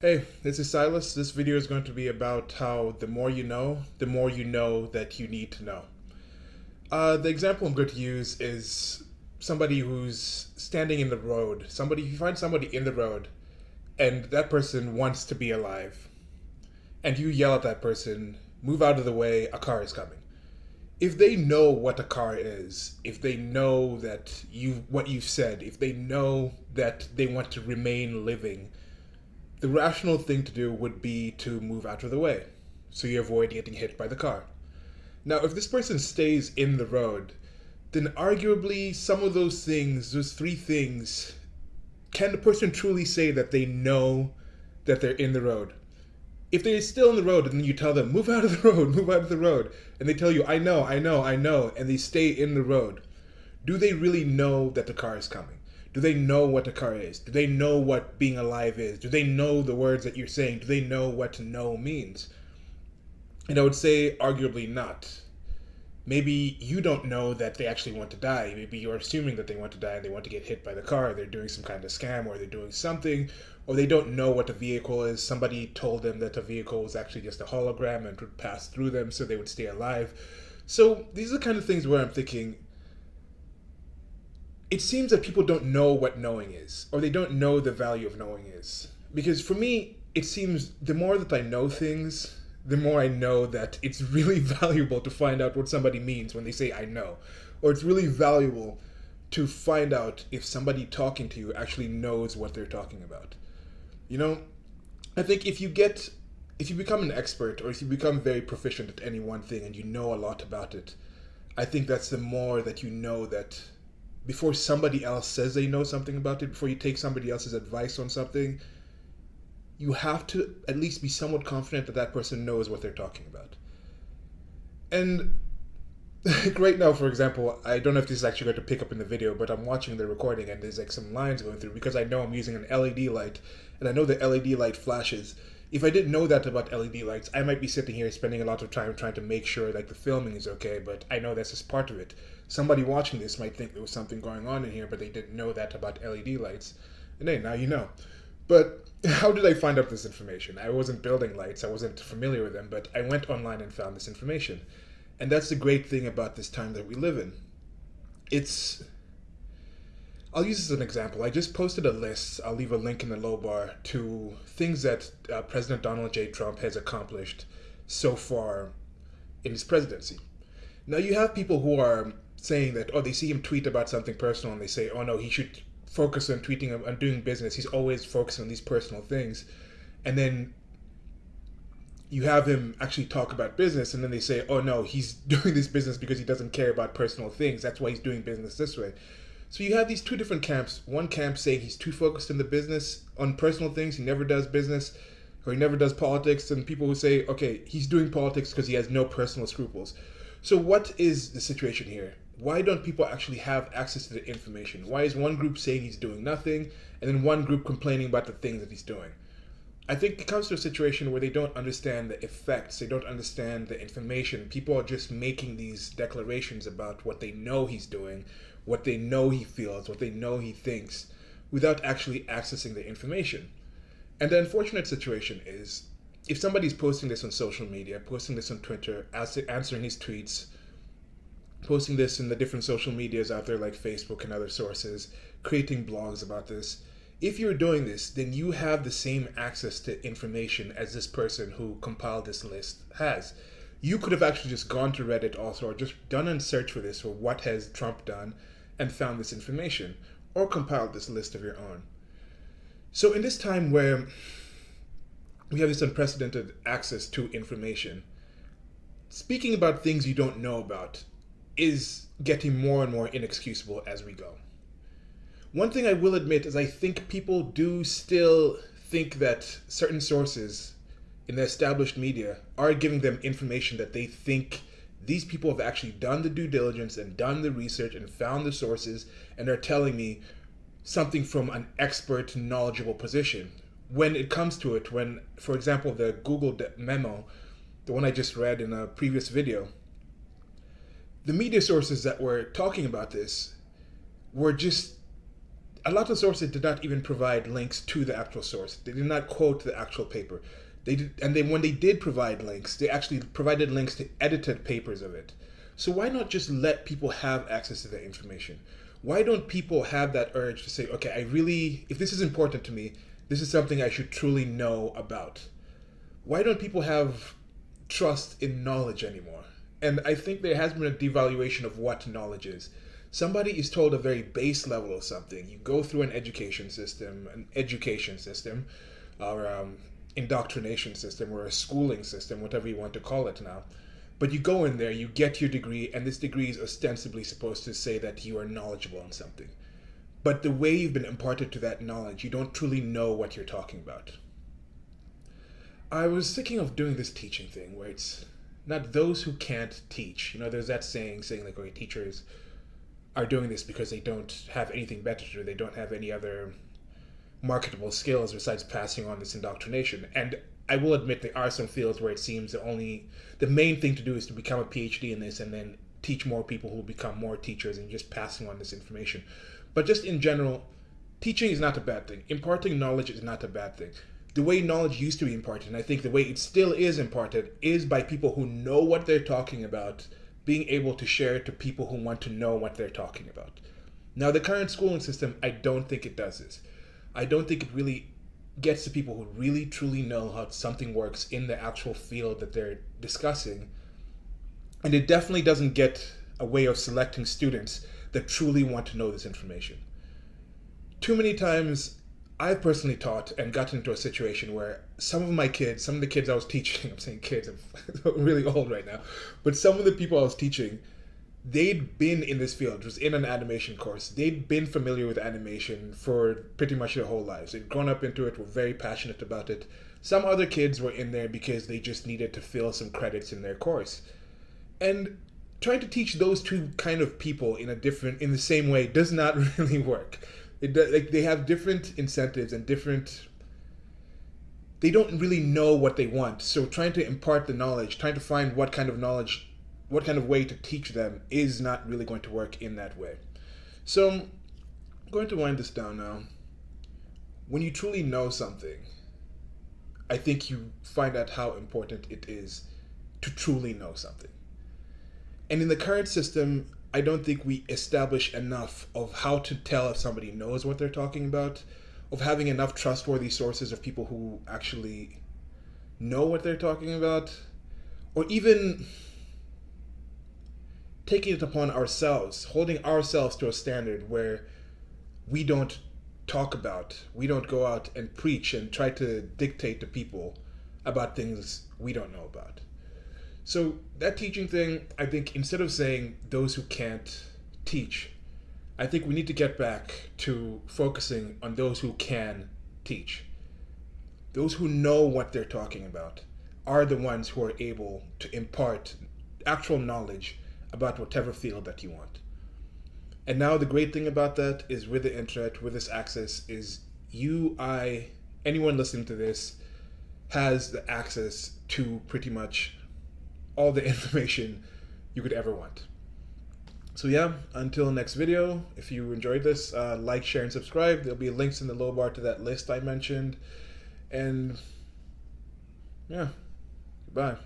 Hey, this is Silas. This video is going to be about how the more you know that you need to know. The example I'm going to use is somebody who's standing in the road. You find somebody in the road, and that person wants to be alive. And you yell at that person, move out of the way, a car is coming. If they know what a car is, if they know what you've said, if they know that they want to remain living, the rational thing to do would be to move out of the way so you avoid getting hit by the car. Now, if this person stays in the road, then arguably some of those things, those three things, can the person truly say that they know that they're in the road? If they're still in the road and then you tell them, move out of the road, move out of the road, and they tell you, I know, I know, I know, and they stay in the road, do they really know that the car is coming? Do they know what a car is? Do they know what being alive is? Do they know the words that you're saying? Do they know what to know means? And I would say arguably not. Maybe you don't know that they actually want to die. Maybe you're assuming that they want to die and they want to get hit by the car. They're doing some kind of scam, or they're doing something, or they don't know what a vehicle is. Somebody told them that a vehicle was actually just a hologram and would pass through them so they would stay alive. So these are the kind of things where I'm thinking, it seems that people don't know what knowing is, or they don't know the value of knowing is. Because for me, it seems the more that I know things, the more I know that it's really valuable to find out what somebody means when they say I know. Or it's really valuable to find out if somebody talking to you actually knows what they're talking about. You know, I think if you become an expert, or if you become very proficient at any one thing and you know a lot about it, I think that's the more that you know that before somebody else says they know something about it, before you take somebody else's advice on something, you have to at least be somewhat confident that that person knows what they're talking about. And right now, for example, I don't know if this is actually going to pick up in the video, but I'm watching the recording and there's like some lines going through because I know I'm using an LED light, and I know the LED light flashes. If I didn't know that about LED lights, I might be sitting here spending a lot of time trying to make sure like the filming is okay, but I know that's just part of it. Somebody watching this might think there was something going on in here, but they didn't know that about LED lights. And hey, now you know. But how did I find out this information? I wasn't building lights, I wasn't familiar with them, but I went online and found this information. And that's the great thing about this time that we live in. I'll use this as an example. I just posted a list, I'll leave a link in the low bar, to things that President Donald J. Trump has accomplished so far in his presidency. Now you have people who are saying that, oh, they see him tweet about something personal and they say, oh no, he should focus on tweeting, on doing business. He's always focusing on these personal things. And then you have him actually talk about business, and then they say, oh no, he's doing this business because he doesn't care about personal things. That's why he's doing business this way. So you have these two different camps. One camp saying he's too focused on the business, on personal things, he never does business, or he never does politics, and people who say, okay, he's doing politics because he has no personal scruples. So what is the situation here? Why don't people actually have access to the information? Why is one group saying he's doing nothing, and then one group complaining about the things that he's doing? I think it comes to a situation where they don't understand the effects, they don't understand the information. People are just making these declarations about what they know he's doing, what they know he feels, what they know he thinks, without actually accessing the information. And the unfortunate situation is, if somebody's posting this on social media, posting this on Twitter, answering his tweets, posting this in the different social medias out there like Facebook and other sources, creating blogs about this, if you're doing this, then you have the same access to information as this person who compiled this list has. You could have actually just gone to Reddit also, or just done a search for this, or what has Trump done, and found this information, or compiled this list of your own. So in this time where we have this unprecedented access to information, speaking about things you don't know about is getting more and more inexcusable as we go. One thing I will admit is I think people do still think that certain sources in the established media are giving them information that they think these people have actually done the due diligence and done the research and found the sources, and are telling me something from an expert, knowledgeable position. When it comes to it, when, for example, the Google memo, the one I just read in a previous video, the media sources that were talking about this were just a lot of sources did not even provide links to the actual source. They did not quote the actual paper. They did, and then when they did provide links, they actually provided links to edited papers of it. So why not just let people have access to that information? Why don't people have that urge to say, okay, if this is important to me, this is something I should truly know about? Why don't people have trust in knowledge anymore? And I think there has been a devaluation of what knowledge is. Somebody is told a very base level of something. You go through an education system, or indoctrination system, or a schooling system, whatever you want to call it now. But you go in there, you get your degree, and this degree is ostensibly supposed to say that you are knowledgeable in something. But the way you've been imparted to that knowledge, you don't truly know what you're talking about. I was thinking of doing this teaching thing where it's not those who can't teach. There's that saying like, okay, teachers are doing this because they don't have anything better to do. They don't have any other marketable skills besides passing on this indoctrination. And I will admit there are some fields where it seems the main thing to do is to become a PhD in this and then teach more people who will become more teachers and just passing on this information. But just in general, teaching is not a bad thing. Imparting knowledge is not a bad thing. The way knowledge used to be imparted, and I think the way it still is imparted, is by people who know what they're talking about, being able to share it to people who want to know what they're talking about. Now, the current schooling system, I don't think it does this. I don't think it really gets to people who really truly know how something works in the actual field that they're discussing. And it definitely doesn't get a way of selecting students that truly want to know this information. Too many times I've personally taught and gotten into a situation where some of the kids I was teaching, I'm saying kids, I'm really old right now, but some of the people I was teaching, they'd been in this field, it was in an animation course. They'd been familiar with animation for pretty much their whole lives. They'd grown up into it, were very passionate about it. Some other kids were in there because they just needed to fill some credits in their course. And trying to teach those two kind of people in the same way does not really work. They have different incentives and they don't really know what they want. So trying to impart the knowledge, trying to find what kind of way to teach them is not really going to work in that way. So I'm going to wind this down now. When you truly know something, I think you find out how important it is to truly know something. And in the current system, I don't think we establish enough of how to tell if somebody knows what they're talking about, of having enough trustworthy sources of people who actually know what they're talking about, or even taking it upon ourselves, holding ourselves to a standard where we don't go out and preach and try to dictate to people about things we don't know about. So that teaching thing, I think instead of saying those who can't teach, I think we need to get back to focusing on those who can teach. Those who know what they're talking about are the ones who are able to impart actual knowledge about whatever field that you want. And now the great thing about that is with the internet, with this access, is anyone listening to this has the access to pretty much all the information you could ever want. So yeah, until next video, if you enjoyed this, like, share, and subscribe. There'll be links in the low bar to that list I mentioned. And yeah, goodbye.